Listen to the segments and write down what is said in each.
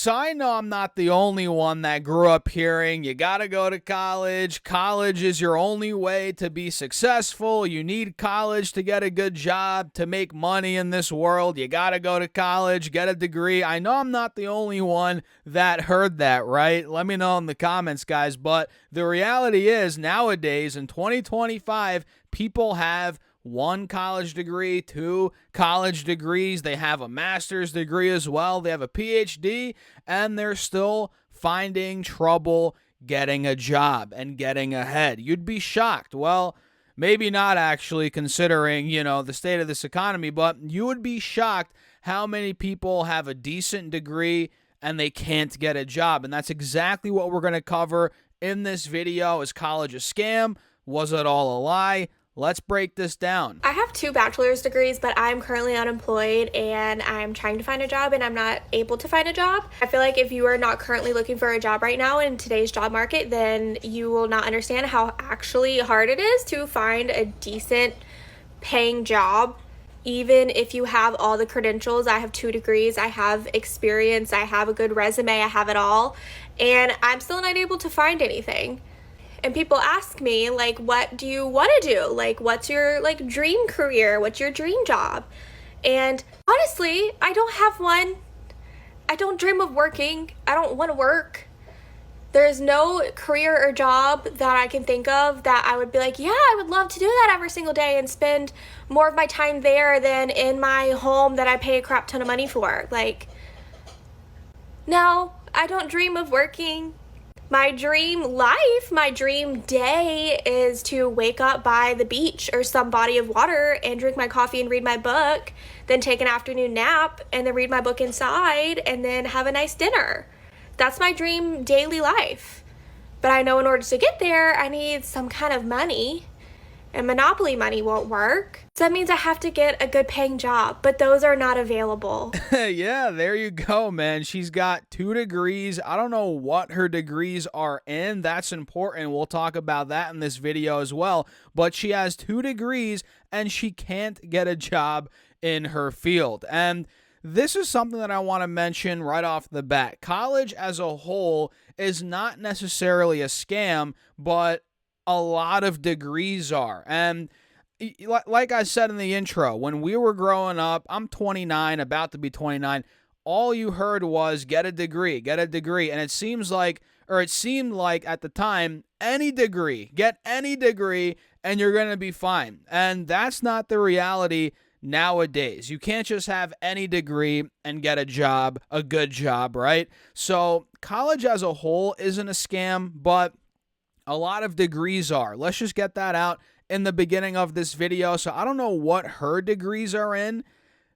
So I know I'm not the only one that grew up hearing you gotta go to college. College is your only way to be successful. You need college to get a good job, to make money in this world. You gotta go to college, get a degree. I know I'm not the only one that heard that, right? Let me know in the comments, guys. But the reality is nowadays in 2025, people have one college degree, two college degrees. They have a master's degree as well. They have a PhD, and they're still finding trouble getting a job and getting ahead. You'd be shocked. Well, maybe not actually, considering, the state of this economy, but you would be shocked how many people have a decent degree and they can't get a job. And that's exactly what we're going to cover in this video. Is college a scam? Was it all a lie? Let's break this down. I have 2 bachelor's degrees, but I'm currently unemployed and I'm trying to find a job and I'm not able to find a job. I feel like if you are not currently looking for a job right now in today's job market, then you will not understand how actually hard it is to find a decent paying job. Even if you have all the credentials, I have 2 degrees, I have experience, I have a good resume, I have it all, and I'm still not able to find anything. And people ask me, like, what do you want to do? Like, what's your, dream career? What's your dream job? And honestly, I don't have one. I don't dream of working. I don't want to work. There's no career or job that I can think of that I would be like, yeah, I would love to do that every single day and spend more of my time there than in my home that I pay a crap ton of money for. No, I don't dream of working. My dream life, my dream day is to wake up by the beach or some body of water and drink my coffee and read my book, then take an afternoon nap and then read my book inside and then have a nice dinner. That's my dream daily life. But I know in order to get there, I need some kind of money, and monopoly money won't work. So that means I have to get a good paying job, but those are not available. Yeah, there you go, man. She's got 2 degrees. I don't know what her degrees are in. That's important. We'll talk about that in this video as well. But she has 2 degrees and she can't get a job in her field. And this is something that I want to mention right off the bat. College as a whole is not necessarily a scam, but a lot of degrees are. And like I said in the intro, when we were growing up, I'm 29, about to be 29, all you heard was get a degree, get a degree. And it seemed like at the time, any degree, get any degree and you're going to be fine. And that's not the reality nowadays. You can't just have any degree and get a job, a good job, right? So college as a whole isn't a scam, but a lot of degrees are. Let's just get that out in the beginning of this video. So I don't know what her degrees are in.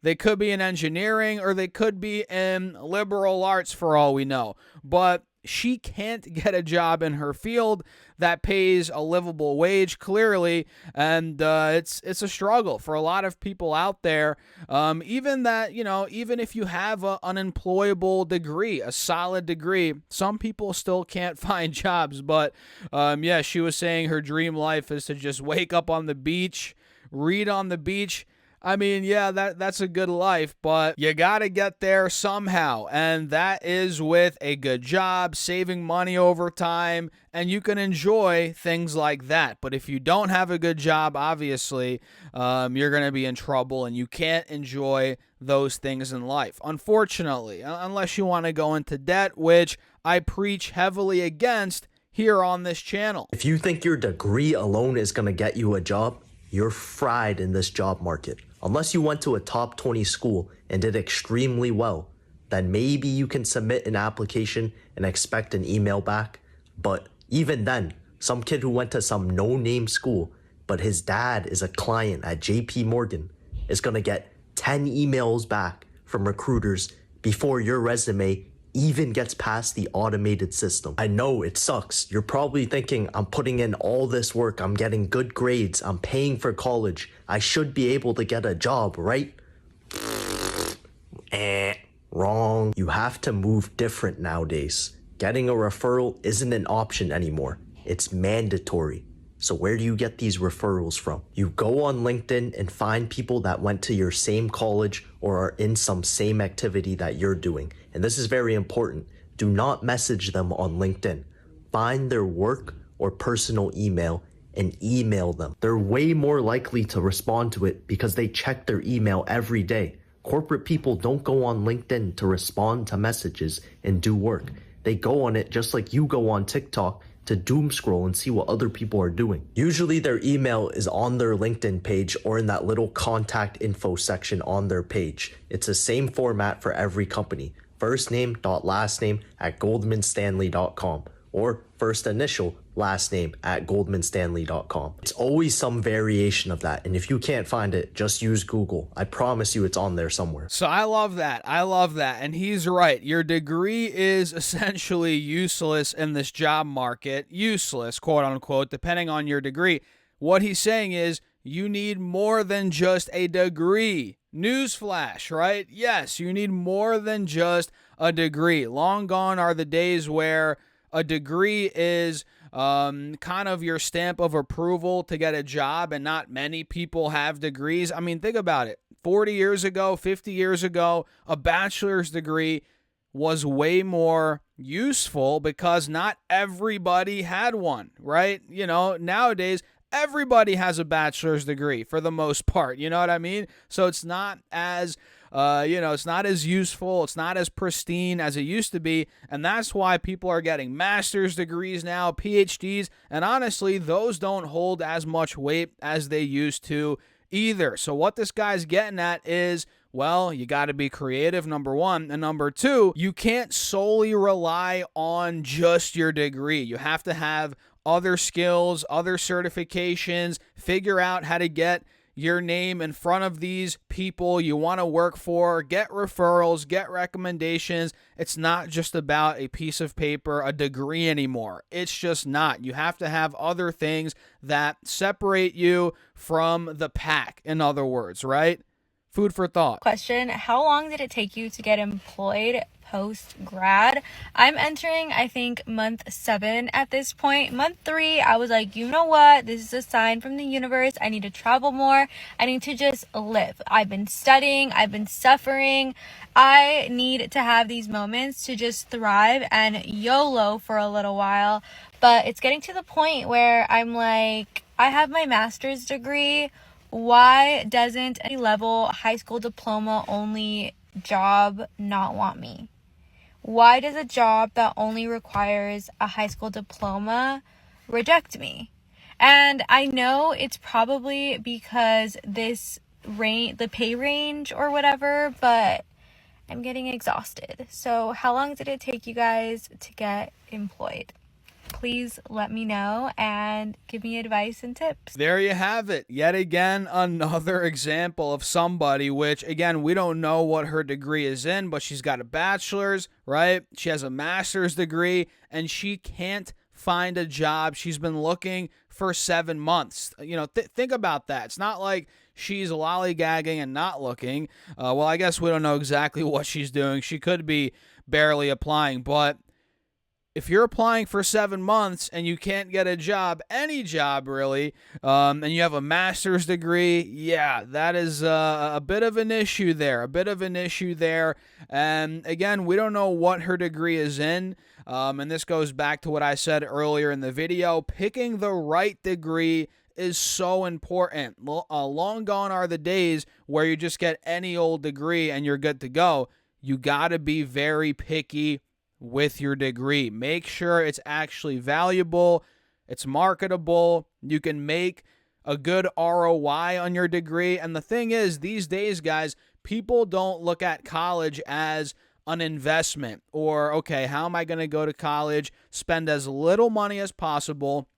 They could be in engineering or they could be in liberal arts for all we know. But she can't get a job in her field that pays a livable wage, clearly, and it's a struggle for a lot of people out there. Even if you have an unemployable degree, a solid degree, some people still can't find jobs. But yeah, she was saying her dream life is to just wake up on the beach, read on the beach. I mean, yeah, that's a good life, but you got to get there somehow, and that is with a good job, saving money over time, and you can enjoy things like that. But if you don't have a good job, obviously, you're going to be in trouble, and you can't enjoy those things in life, unfortunately, unless you want to go into debt, which I preach heavily against here on this channel. If you think your degree alone is going to get you a job, you're fried in this job market. Unless you went to a top 20 school and did extremely well, then maybe you can submit an application and expect an email back. But even then, some kid who went to some no-name school, but his dad is a client at JP Morgan, is gonna get 10 emails back from recruiters before your resume even gets past the automated system. I know it sucks. You're probably thinking, I'm putting in all this work, I'm getting good grades, I'm paying for college, I should be able to get a job, right? Wrong. You have to move different nowadays. Getting a referral isn't an option anymore. It's mandatory. So where do you get these referrals from? You go on LinkedIn and find people that went to your same college or are in some same activity that you're doing, And this is very important. Do not message them on LinkedIn. Find their work or personal email and email them. They're way more likely to respond to it because they check their email every day. Corporate people don't go on LinkedIn to respond to messages and do work. They go on it just like you go on TikTok to doom scroll and see what other people are doing. Usually their email is on their LinkedIn page or in that little contact info section on their page. It's the same format for every company. First name dot last name at goldmanstanley.com or first initial last name at goldmanstanley.com. It's always some variation of that, and if you can't find it, just use Google. I promise you it's on there somewhere. So I love that. And he's right. Your degree is essentially useless in this job market. Useless, quote unquote, depending on your degree. What he's saying is you need more than just a degree. Newsflash, right? Yes, you need more than just a degree. Long gone are the days where a degree is kind of your stamp of approval to get a job, and not many people have degrees. I mean, think about it. 40 years ago, 50 years ago, a bachelor's degree was way more useful because not everybody had one, right? You know, nowadays, everybody has a bachelor's degree for the most part. You know what I mean? So it's not as it's not as useful, it's not as pristine as it used to be, and that's why people are getting master's degrees now, PhDs, and honestly, those don't hold as much weight as they used to either. So what this guy's getting at is, well, you got to be creative, number one, and number two, you can't solely rely on just your degree. You have to have other skills, other certifications, figure out how to get your name in front of these people you want to work for, get referrals, get recommendations. It's not just about a piece of paper, a degree anymore. It's just not. You have to have other things that separate you from the pack, in other words, right? Food for thought. Question: how long did it take you to get employed post-grad? I'm entering, I think, month 7 at this point. Month 3, I was like, you know what? This is a sign from the universe. I need to travel more. I need to just live. I've been studying. I've been suffering. I need to have these moments to just thrive and YOLO for a little while. But it's getting to the point where I'm like, I have my master's degree. Why doesn't any level high school diploma only job not want me? Why does a job that only requires a high school diploma reject me? And I know it's probably because the pay range or whatever, but I'm getting exhausted. So how long did it take you guys to get employed? Please let me know and give me advice and tips. There you have it. Yet again, another example of somebody, which, again, we don't know what her degree is in, but she's got a bachelor's, right? She has a master's degree, and she can't find a job. She's been looking for 7 months. You know, think about that. It's not like she's lollygagging and not looking. Well, I guess we don't know exactly what she's doing. She could be barely applying, but if you're applying for 7 months and you can't get a job, any job really, and you have a master's degree, yeah, that is a bit of an issue there, And again, we don't know what her degree is in, and this goes back to what I said earlier in the video. Picking the right degree is so important. Long gone are the days where you just get any old degree and you're good to go. You got to be very picky with your degree. Make sure it's actually valuable, it's marketable, you can make a good ROI on your degree. And the thing is, these days, guys, people don't look at college as an investment or, okay, how am I going to go to college, spend as little money as possible,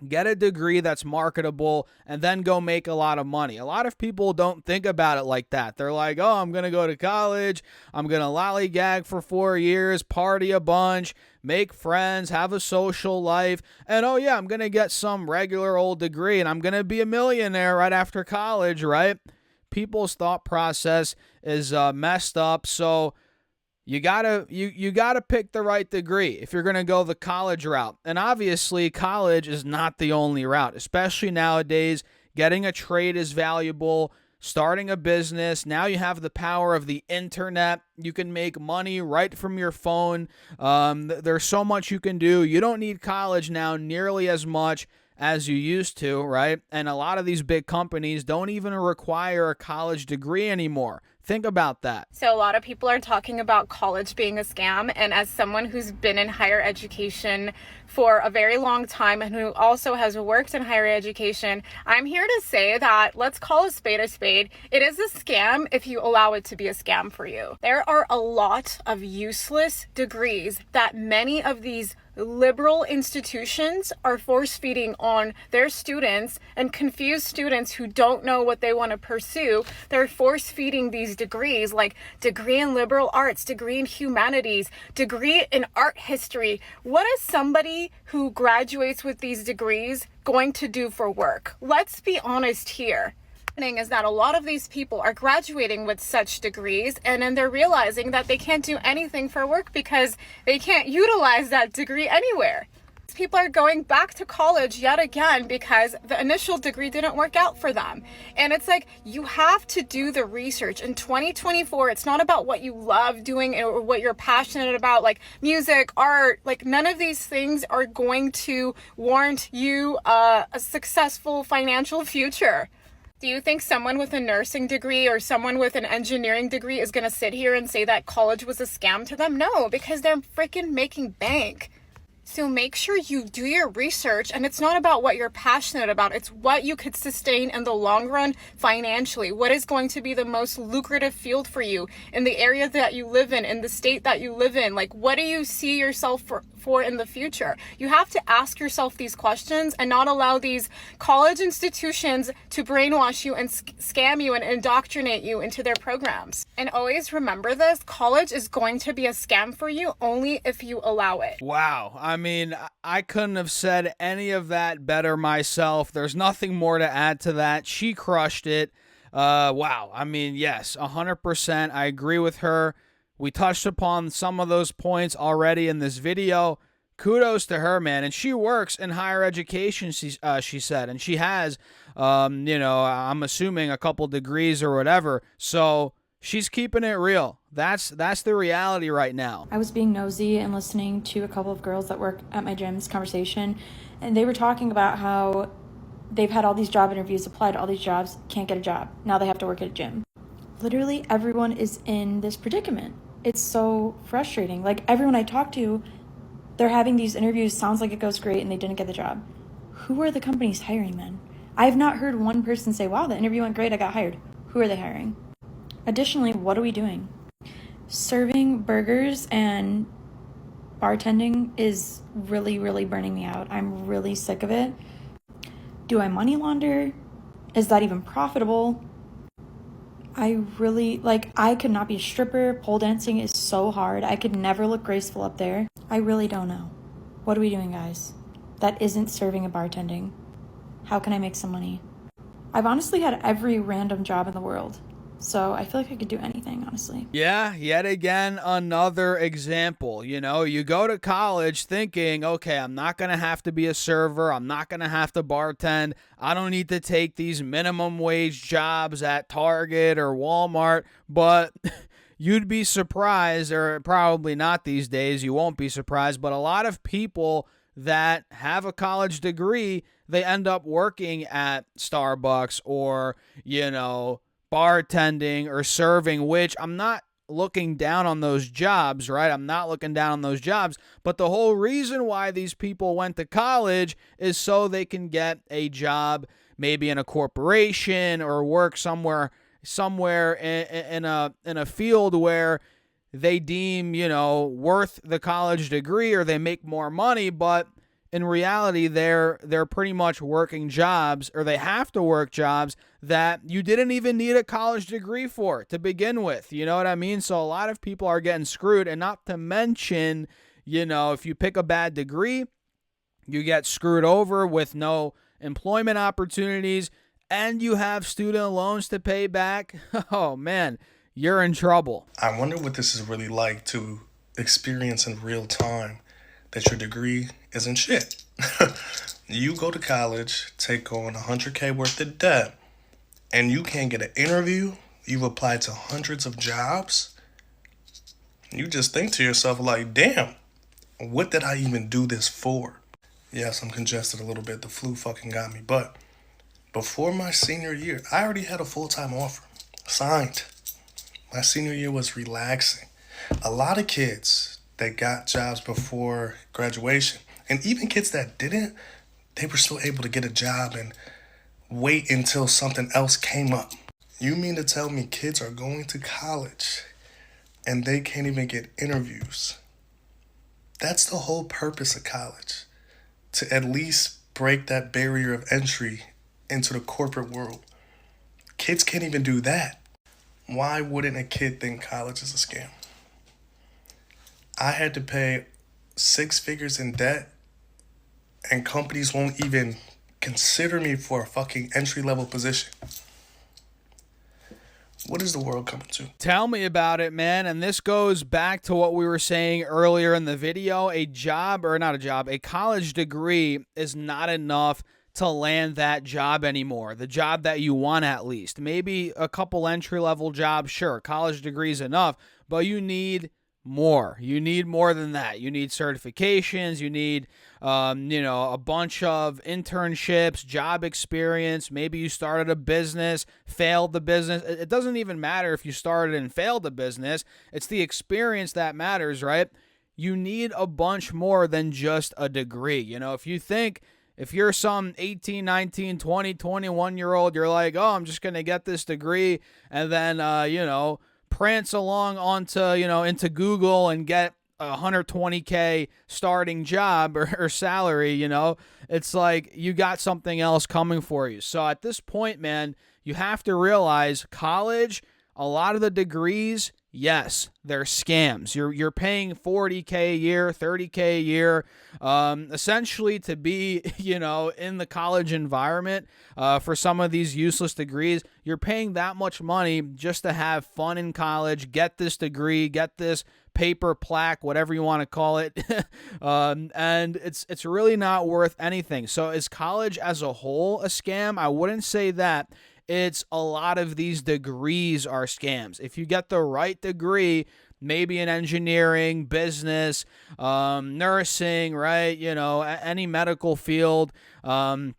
get a degree that's marketable, and then go make a lot of money. A lot of people don't think about it like that. They're like, oh, I'm going to go to college, I'm going to lollygag for 4 years, party a bunch, make friends, have a social life, and oh yeah, I'm going to get some regular old degree, and I'm going to be a millionaire right after college, right? People's thought process is messed up, so you gotta pick the right degree if you're gonna go the college route. And obviously, college is not the only route, especially nowadays. Getting a trade is valuable. starting a business. Now you have the power of the internet. You can make money right from your phone. There's so much you can do. You don't need college now nearly as much as you used to, right? And a lot of these big companies don't even require a college degree anymore. Think about that. So a lot of people are talking about college being a scam, and as someone who's been in higher education for a very long time and who also has worked in higher education, I'm here to say that let's call a spade a spade. It is a scam if you allow it to be a scam for you. There are a lot of useless degrees that many of these liberal institutions are force feeding on their students, and confused students who don't know what they want to pursue. They're force feeding these degrees like degree in liberal arts, degree in humanities, degree in art history. What is somebody who graduates with these degrees going to do for work? Let's be honest here. Is that a lot of these people are graduating with such degrees, and then they're realizing that they can't do anything for work because they can't utilize that degree anywhere. People are going back to college yet again because the initial degree didn't work out for them. And it's like, you have to do the research. In 2024, it's not about what you love doing or what you're passionate about, like music, art. Like, none of these things are going to warrant you a successful financial future. Do you think someone with a nursing degree or someone with an engineering degree is going to sit here and say that college was a scam to them? No, because they're freaking making bank. So make sure you do your research, and it's not about what you're passionate about. It's what you could sustain in the long run financially. What is going to be the most lucrative field for you in the area that you live in the state that you live in? Like, what do you see yourself for in the future? You have to ask yourself these questions and not allow these college institutions to brainwash you and scam you and indoctrinate you into their programs. And always remember this, college is going to be a scam for you only if you allow it. Wow. I mean, I couldn't have said any of that better myself. There's nothing more to add to that. She crushed it. Wow. I mean, yes, 100%. I agree with her. We touched upon some of those points already in this video. Kudos to her, man. And she works in higher education, she said. And she has, I'm assuming a couple degrees or whatever. So she's keeping it real. That's the reality right now. I was being nosy and listening to a couple of girls that work at my gym's conversation, and they were talking about how they've had all these job interviews, applied to all these jobs, can't get a job. Now they have to work at a gym. Literally everyone is in this predicament. It's so frustrating. Like, everyone I talk to, they're having these interviews, sounds like it goes great, and they didn't get the job. Who are the companies hiring then? I have not heard one person say, wow, the interview went great, I got hired. Who are they hiring? Additionally, what are we doing? Serving burgers and bartending is really, really burning me out. I'm really sick of it. Do I money launder? Is that even profitable? I could not be a stripper. Pole dancing is so hard. I could never look graceful up there. I really don't know. What are we doing, guys? That isn't serving and bartending. How can I make some money? I've honestly had every random job in the world. So I feel like I could do anything, honestly. Yeah, yet again, another example. You know, you go to college thinking, okay, I'm not going to have to be a server. I'm not going to have to bartend. I don't need to take these minimum wage jobs at Target or Walmart. But you'd be surprised, or probably not these days, you won't be surprised, but a lot of people that have a college degree, they end up working at Starbucks or, bartending or serving, which I'm not looking down on those jobs, right? I'm not looking down on those jobs, but the whole reason why these people went to college is so they can get a job, maybe in a corporation or work somewhere in a field where they deem, worth the college degree, or they make more money. But in reality, they're pretty much working jobs, or they have to work jobs that you didn't even need a college degree for to begin with. You know what I mean? So a lot of people are getting screwed, and not to mention, if you pick a bad degree, you get screwed over with no employment opportunities, and you have student loans to pay back. Oh man, you're in trouble. I wonder what this is really like to experience in real time that your degree isn't shit. You go to college, take on $100K worth of debt, and you can't get an interview, you've applied to hundreds of jobs, you just think to yourself like, damn, what did I even do this for? Yes, I'm congested a little bit. The flu fucking got me. But before my senior year, I already had a full-time offer signed. My senior year was relaxing. A lot of kids that got jobs before graduation, and even kids that didn't, they were still able to get a job and wait until something else came up. You mean to tell me kids are going to college and they can't even get interviews? That's the whole purpose of college, to at least break that barrier of entry into the corporate world. Kids can't even do that. Why wouldn't a kid think college is a scam? I had to pay 6 figures in debt, and companies won't even consider me for a fucking entry-level position. What is the world coming to? Tell me about it, man. And this goes back to what we were saying earlier in the video. A college degree is not enough to land that job anymore. The job that you want, at least. Maybe a couple entry-level jobs, sure. College degree is enough, but you need more. You need more than that. You need certifications. You need, a bunch of internships, job experience. Maybe you started a business, failed the business. It doesn't even matter if you started and failed the business. It's the experience that matters, right? You need a bunch more than just a degree. If you're some 18, 19, 20, 21-year-old, you're like, oh, I'm just going to get this degree and then, prance along into Google and get a $120K starting job or salary, it's like you got something else coming for you. So at this point, man, you have to realize college, a lot of the degrees, yes, they're scams. You're paying $40K a year, $30K a year, essentially to be, in the college environment. For some of these useless degrees, you're paying that much money just to have fun in college, get this degree, get this paper plaque, whatever you want to call it, and it's really not worth anything. So is college as a whole a scam? I wouldn't say that. It's a lot of these degrees are scams. If you get the right degree, maybe in engineering, business, nursing, right? Any medical field, science,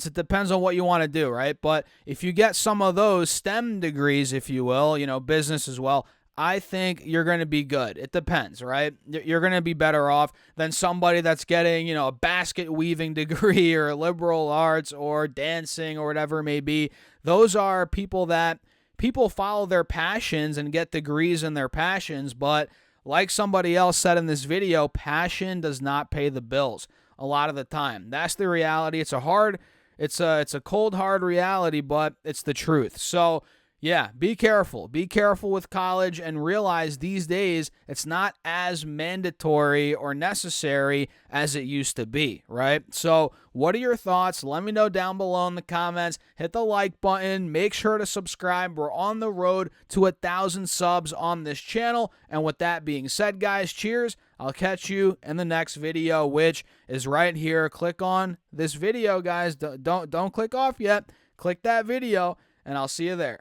it depends on what you want to do, right? But if you get some of those STEM degrees, if you will, business as well, I think you're going to be good. It depends, right? You're going to be better off than somebody that's getting, a basket weaving degree or liberal arts or dancing or whatever it may be. Those are people follow their passions and get degrees in their passions. But like somebody else said in this video, passion does not pay the bills a lot of the time. That's the reality. It's a cold, hard reality, but it's the truth. So, yeah, be careful. Be careful with college and realize these days it's not as mandatory or necessary as it used to be, right? So what are your thoughts? Let me know down below in the comments. Hit the like button. Make sure to subscribe. We're on the road to 1,000 subs on this channel. And with that being said, guys, cheers. I'll catch you in the next video, which is right here. Click on this video, guys. Don't click off yet. Click that video, and I'll see you there.